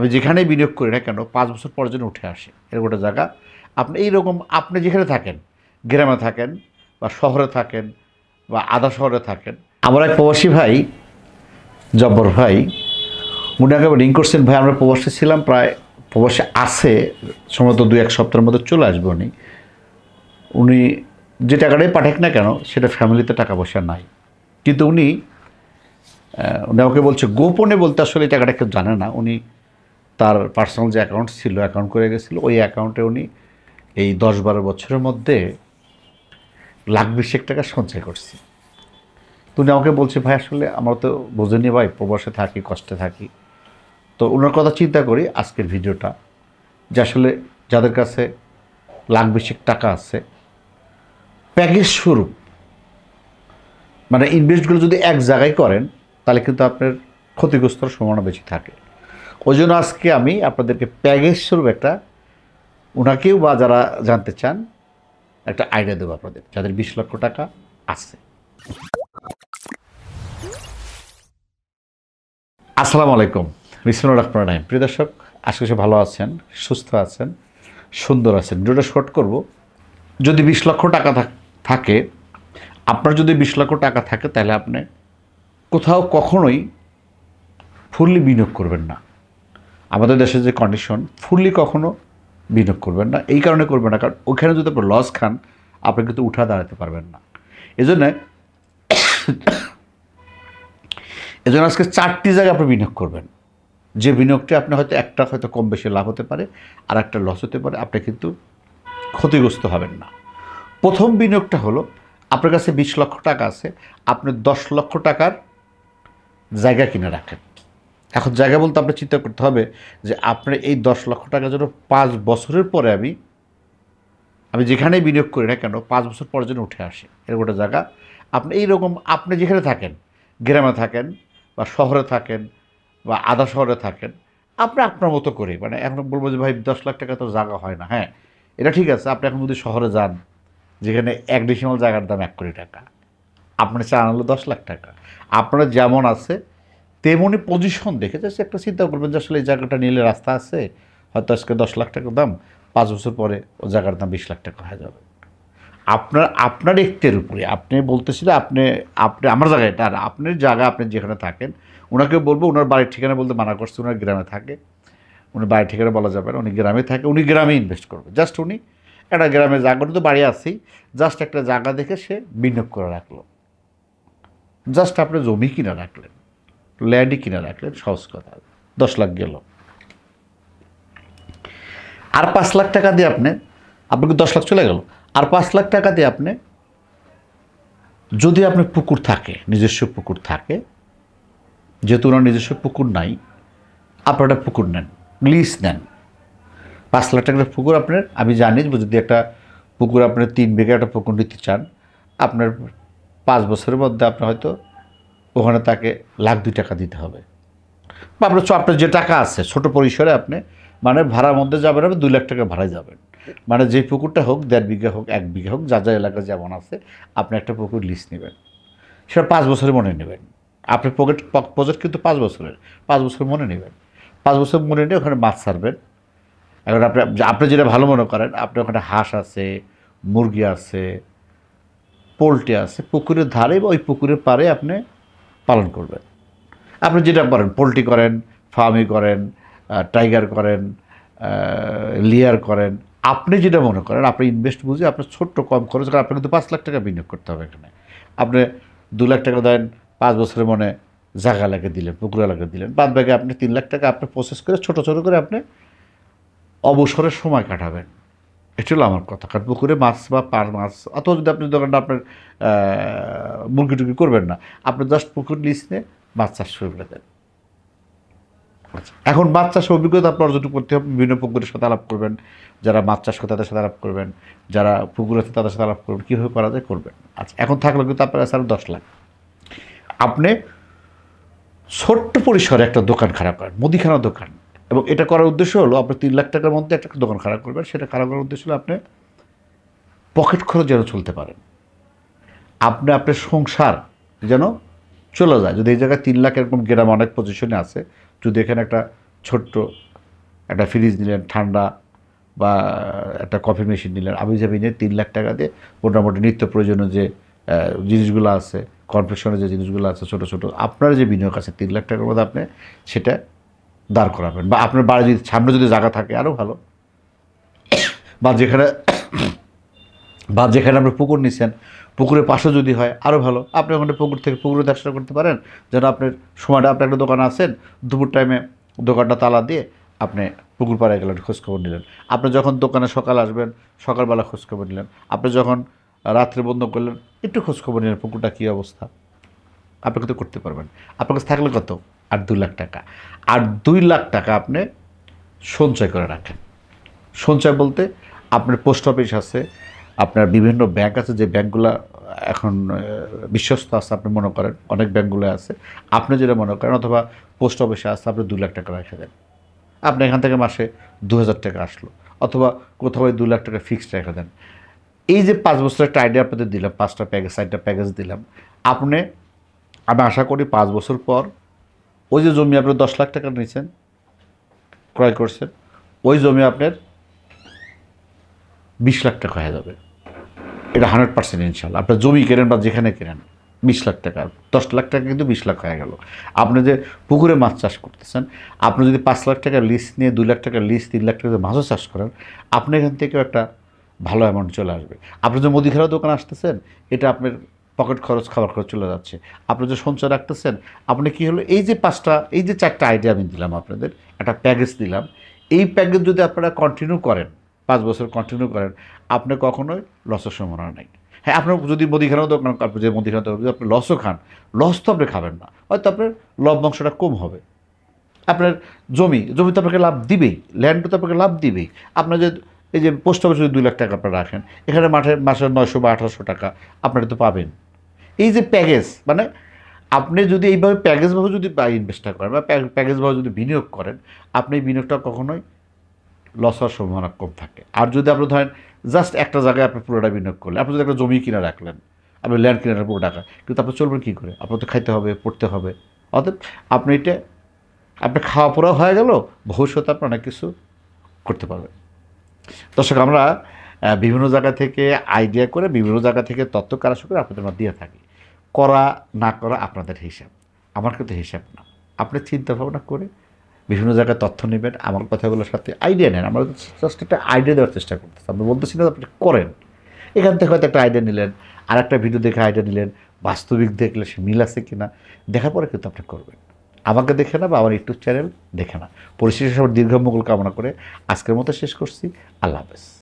আমি যেখানেই বিনিয়োগ করি না কেন 5 বছর পর যেন উঠে আসে এরকম একটা জায়গা। আপনি এইরকম আপনি যেখানে থাকেন, গ্রামে থাকেন বা শহরে থাকেন বা আধা শহরে থাকেন, আমার এক প্রবাসী ভাই জব্বর ভাই, উনি আগে রিং করছেন, ভাই আমরা প্রবাসী ছিলাম, প্রায় প্রবাসী আছে সম্ভবত 2-1 সপ্তাহের মধ্যে চলে আসবে। উনি যে টাকাটাই পাঠাক না কেন সেটা ফ্যামিলিতে টাকা পয়সা নাই, কিন্তু উনি আমাকে বলছে গোপনে বলতে, আসলে এই টাকাটা কেউ জানে না, উনি তার পার্সোনাল যে অ্যাকাউন্ট ছিল, অ্যাকাউন্ট করে গেছিলো, ওই অ্যাকাউন্টে উনি এই 10-12 বছরের মধ্যে লাখ 20 টাকা সঞ্চয় করছে। তো উনি আমাকে বলছে, ভাই আসলে আমরা তো বোঝেনি ভাই, প্রবাসে থাকি, কষ্টে থাকি। তো ওনার কথা চিন্তা করি আজকের ভিডিওটা, যে আসলে যাদের কাছে লাখ 20 টাকা আছে, প্যাকেজ স্বরূপ মানে ইনভেস্টগুলো যদি এক জায়গায় করেন তাহলে কিন্তু আপনার ক্ষতিগ্রস্তর সম্ভাবনা বেশি থাকে। ওই জন্য আজকে আমি আপনাদেরকে প্যাকেজ স্বরূপ একটা, ওনাকেও বা যারা জানতে চান একটা আইডিয়া দেবো আপনাদের, যাদের 20 লক্ষ টাকা আছে। আসসালামু আলাইকুম, বিসমিল্লাহির রহমানির রহিম। প্রিয় দর্শক, আজকে সে ভালো আছেন, সুস্থ আছেন, সুন্দর আছেন। ভিডিওটা শর্ট করব। যদি 20 লক্ষ টাকা থাকে, আপনার যদি 20 লক্ষ টাকা থাকে, তাহলে আপনি কোথাও কখনোই ফুললি বিনিয়োগ করবেন না। আমাদের দেশের যে কন্ডিশন, ফুললি কখনো বিনিয়োগ করবেন না। এই কারণে করবেন না, কারণ ওখানে যদি আপনি লস খান, আপনি কিন্তু উঠা দাঁড়াতে পারবেন না। এজন্য আজকে 4টি জায়গায় আপনি বিনিয়োগ করবেন, যে বিনিয়োগটি আপনি হয়তো একটা হয়তো কম বেশি লাভ হতে পারে, আর একটা লস হতে পারে, আপনি কিন্তু ক্ষতিগ্রস্ত হবেন না। প্রথম বিনিয়োগটা হলো, আপনার কাছে 20 লক্ষ টাকা আছে, আপনি 10 লক্ষ টাকার জায়গা কিনে রাখেন। এখন জায়গা বলতে আপনি চিন্তা করতে হবে যে আপনার এই 10 লক্ষ টাকা যেন 5 বছরের পরে আমি যেখানেই বিনিয়োগ করি না কেন 5 বছর পর যেন উঠে আসে এরকম একটা জায়গা। আপনি এইরকম আপনি যেখানে থাকেন, গ্রামে থাকেন বা শহরে থাকেন বা আধা শহরে থাকেন, আপনি আপনার মতো করে, মানে এখন বলবো যে ভাই 10 লাখ টাকা তো জায়গা হয় না, হ্যাঁ এটা ঠিক আছে। আপনি এখন যদি শহরে যান, যেখানে 1 ডিসিমাল জায়গার দাম 1 কোটি টাকা, আপনার চান হলো 10 লাখ টাকা, আপনার যেমন আছে তেমনই পজিশন দেখে জাস্ট একটা চিন্তা করবেন যে আসলে এই জায়গাটা নিলে রাস্তা আছে, হয়তো আজকে 10 লাখ টাকা দাম, 5 বছর পরে ও জায়গার দাম 20 লাখ টাকা হয়ে যাবে। আপনার একটের উপরে আপনি বলতেছিলেন, আপনি আমার জায়গায় এটা, আর আপনার জায়গা আপনি যেখানে থাকেন, ওনাকে বলবো, ওনার বাড়ির ঠিকানা বলতে মানা করছে, ওনার গ্রামে থাকে, উনি বাড়ির ঠিকানা বলা যাবে না, উনি গ্রামে থাকে, উনি গ্রামে ইনভেস্ট করবে। জাস্ট উনি একটা গ্রামে জায়গা, তো বাড়ি আছেই, জাস্ট একটা জায়গা দেখে সে বিনিয়োগ করে রাখলো। জাস্ট আপনি জমি কিনে রাখলেন, ল্যান্ডই কিনে রাখলেন, সহজ কথা, 10 লাখ গেল। আর 5 লাখ টাকা দিয়ে আপনাকে 10 লাখ চলে গেল। আর 5 লাখ টাকা দিয়ে যদি আপনার পুকুর থাকে, নিজস্ব পুকুর থাকে, যেহেতু ওনার নিজস্ব পুকুর নাই, আপনার একটা পুকুর নেন, লিজ নেন। 5 লাখ টাকার পুকুর আপনার, আমি জানি যদি একটা পুকুর আপনার 3 বিঘা একটা পুকুর নিতে চান, আপনার 5 বছরের মধ্যে আপনার হয়তো ওখানে তাকে লাখ 2 টাকা দিতে হবে। বা আপনার যে টাকা আছে ছোট পরিসরে আপনি মানে ভাড়ার মধ্যে যাবেন, আপনি 2 লাখ টাকা ভাড়ায় যাবেন। মানে যে পুকুরটা হোক 1.5 বিঘা হোক 1 বিঘা হোক, যা যা এলাকা যেমন আছে, আপনি একটা পুকুর লিজ নেবেন, সেটা 5 বছরে মনে নেবেন। আপনার প্রজেক্ট কিন্তু 5 বছরের, 5 বছর মনে নেবেন। 5 বছর মনে নিয়ে ওখানে মাছ ছাড়বেন। এখন আপনি যেটা ভালো মনে করেন, আপনি ওখানে হাঁস আছে, মুরগি আছে, পোলট্রি আছে, পুকুরের ধারে বা ওই পুকুরের পাড়ে আপনি পালন করবেন। আপনি যেটা করেন, পোলট্রি করেন, ফার্মিং করেন, টাইগার করেন, লিয়ার করেন, আপনি যেটা মনে করেন, আপনি ইনভেস্ট বুঝে আপনার ছোট্ট কম খরচ করে আপনাকে কিন্তু 5 লাখ টাকা বিনিয়োগ করতে হবে। এখানে আপনি 2 লাখ টাকা দেন, 5 বছরের মনে জায়গা লাগিয়ে দিলেন, পুকুর লাগিয়ে দিলেন, বাদ বাকি আপনি 3 লাখ টাকা আপনি প্রসেস করে ছোটো ছোটো করে আপনি অবসরের সময় কাটাবেন। এটা হলো আমার কথা। কারণ পুকুরে মাছ বা মাছ, অথবা যদি আপনি দোকানটা আপনার মুরগি টুরগি করবেন না, আপনি জাস্ট পুকুর লিজ নিয়ে মাছ চাষ শুরু করে দেন। আচ্ছা, এখন মাছ চাষের অভিজ্ঞতা আপনার অর্জন করতে হবে। বিভিন্ন পুকুরের সাথে আলাপ করবেন, যারা মাছ চাষ করে তাদের সাথে আলাপ করবেন, যারা পুকুর আছে তাদের সাথে আলাপ করবেন, কীভাবে করা যায় করবেন। আচ্ছা, এখন থাকলো কিন্তু আপনার কাছে আরও 10 লাখ, আপনি ছোট্ট পরিসরে একটা দোকান খাড়া করেন, মুদিখানা দোকান। এবং এটা করার উদ্দেশ্য হলো, আপনি 3 লাখ টাকার মধ্যে একটা দোকান খাড়া করবেন। সেটা খাড়া করার উদ্দেশ্য হলো আপনি পকেট খরচ যেন চলতে পারেন, আপনার সংসার যেন চলে যায়। যদি এই জায়গায় 3 লাখ এরকম গ্রাম অনেক পজিশনে আছে, যদি এখানে একটা ছোট্ট একটা ফ্রিজ নিলেন ঠান্ডা, বা একটা কফি মেশিন নিলেন, আবিজাবি নিয়ে 3 লাখ টাকা দিয়ে মোটামুটি নিত্য প্রয়োজনীয় যে জিনিসগুলো আছে, কনফেকশনের যে জিনিসগুলো আছে ছোটো ছোটো, আপনার যে বিনিয়োগ আছে 3 লাখ টাকার মধ্যে আপনি সেটা দাঁড় করাবেন। বা আপনার বাড়ি যদি সামনে যদি জায়গা থাকে আরও ভালো, বা যেখানে আপনি পুকুর নিচ্ছেন পুকুরের পাশে যদি হয় আরও ভালো। আপনি ওখানে পুকুর থেকে পুকুরে দেখাশোনা করতে পারেন, যেন আপনার সময়টা, আপনি একটা দোকানে আছেন, দুপুর টাইমে দোকানটা তালা দিয়ে আপনি পুকুর পাড়ায় গেলেন, খোঁজখবর নিলেন। আপনি যখন দোকানে সকাল আসবেন সকালবেলা খোঁজখবর নিলেন। আপনি যখন রাত্রে বন্ধ করলেন একটু খোঁজখবর নিলেন পুকুরটা কী অবস্থা। আপনি কিন্তু করতে পারবেন। আপনার কাছে থাকলে কত? আর 2 লাখ টাকা। আর 2 লাখ টাকা আপনি সঞ্চয় করে রাখেন। সঞ্চয় বলতে আপনার পোস্ট অফিস আছে, আপনার বিভিন্ন ব্যাংক আছে, যে ব্যাংকগুলো এখন বিশ্বস্ত আছে, আপনি মনে করেন অনেক ব্যাংকগুলো আছে, আপনি যেটা মনে করেন, অথবা পোস্ট অফিসে আসছে, আপনি 2 লাখ টাকা রেখে দেন। আপনি এখান থেকে মাসে 2,000 টাকা আসলো, অথবা কোথাও 2 লাখ টাকা ফিক্সড রেখে দেন। এই যে 5 বছরের একটা আইডিয়া আপনাদের দিলাম, 5টা প্যাকেজ 4টা প্যাকেজ দিলাম, আপনি, আমি আশা করি 5 বছর পর ওই যে জমি আপনি 10 লাখ টাকা নিয়েছেন, ক্রয় করছেন, ওই জমি আপনার 20 লাখ টাকা হয়ে যাবে। এটা 100% ইনশাল্লাহ। আপনার জমি কেনেন বা যেখানে কেনেন 20 লাখ টাকা, 10 লাখ টাকা কিন্তু 20 লাখ হয়ে গেল। আপনি যে পুকুরে মাছ চাষ করতেছেন, আপনি যদি 5 লাখ টাকা লিজ নিয়ে 2 লাখ টাকা লিজ, 3 লাখ টাকা মাছও চাষ করেন, আপনি এখান থেকেও একটা ভালো অ্যামাউন্ট চলে আসবে। আপনি যে মুদিখানা দোকান আসতেছেন, এটা আপনার পকেট খরচ, খাবার খরচ চলে যাচ্ছে। আপনি যে সঞ্চয় রাখতেছেন, আপনি কী হলো, এই যে 5টা, এই যে 4টা আইডিয়া আমি দিলাম আপনাদের, একটা প্যাকেজ দিলাম, এই প্যাকেজ যদি আপনারা কন্টিনিউ করেন, 5 বছর কন্টিনিউ করেন, আপনি কখনোই লসের সম্ভাবনা নেই। হ্যাঁ, আপনার যদি মুদিখানাও দোকান, আপনি যে মুদিখানা দোকান, যদি আপনি লসও খান, লস তো আপনি খাবেন না, হয়তো আপনার লভ্যাংশটা কম হবে। আপনার জমি তো আপনাকে লাভ দিবেই, ল্যান্ডও তো আপনাকে লাভ দিবেই। আপনার যে এই যে পোস্ট অফিসে 2 লাখ টাকা আপনারা রাখেন, এখানে মাসে 900 বা 1800 টাকা আপনারা তো পাবেন। এই যে প্যাকেজ, মানে আপনি যদি এইভাবে প্যাকেজভাবে যদি ইনভেস্টটা করেন, বা প্যাকেজভাবে যদি বিনিয়োগ করেন, আপনি এই বিনিয়োগটা কখনোই লস হওয়ার সম্ভাবনা কম থাকে। আর যদি আপনি ধরেন জাস্ট একটা জায়গায় আপনি পুরোটা বিনিয়োগ করলেন, আপনি যদি একটা জমি কিনে রাখলেন, আপনি ল্যান্ড কিনে রাখলেন পুরো টাকা, কিন্তু আপনি চলবেন কী করে? আপনার তো খাইতে হবে, পড়তে হবে। অতএব আপনি এটা, আপনার খাওয়া পড়াও হয়ে গেল, ভবিষ্যতে আপনি অনেক কিছু করতে পারবেন। দর্শক, আমরা বিভিন্ন জায়গা থেকে আইডিয়া করে, বিভিন্ন জায়গা থেকে তথ্য কালেক্ট করে আপনাদের মধ্যে দিয়ে থাকি। করা না করা আপনাদের হিসাব, আমার কিন্তু হিসাব না। আপনি চিন্তা ভাবনা করে বিভিন্ন জায়গায় তথ্য নেবেন, আমার কথাগুলোর সাথে আইডিয়া নেন। আমরা জাস্ট একটা আইডিয়া দেওয়ার চেষ্টা করতেছি, আমরা বলতেছি না আপনি করেন। এখান থেকে হয়তো একটা আইডিয়া নিলেন, আর একটা ভিডিও দেখে আইডিয়া নিলেন, বাস্তবিক দেখলে সে মিল আছে কি না, দেখার পরে কিন্তু আপনি করবেন। আমাকে দেখে না, বা আমার ইউটিউব চ্যানেল দেখে না। পরিশেষে সবার দীর্ঘ মঙ্গল কামনা করে আজকের মতো শেষ করছি। আল্লাহ হাফেজ।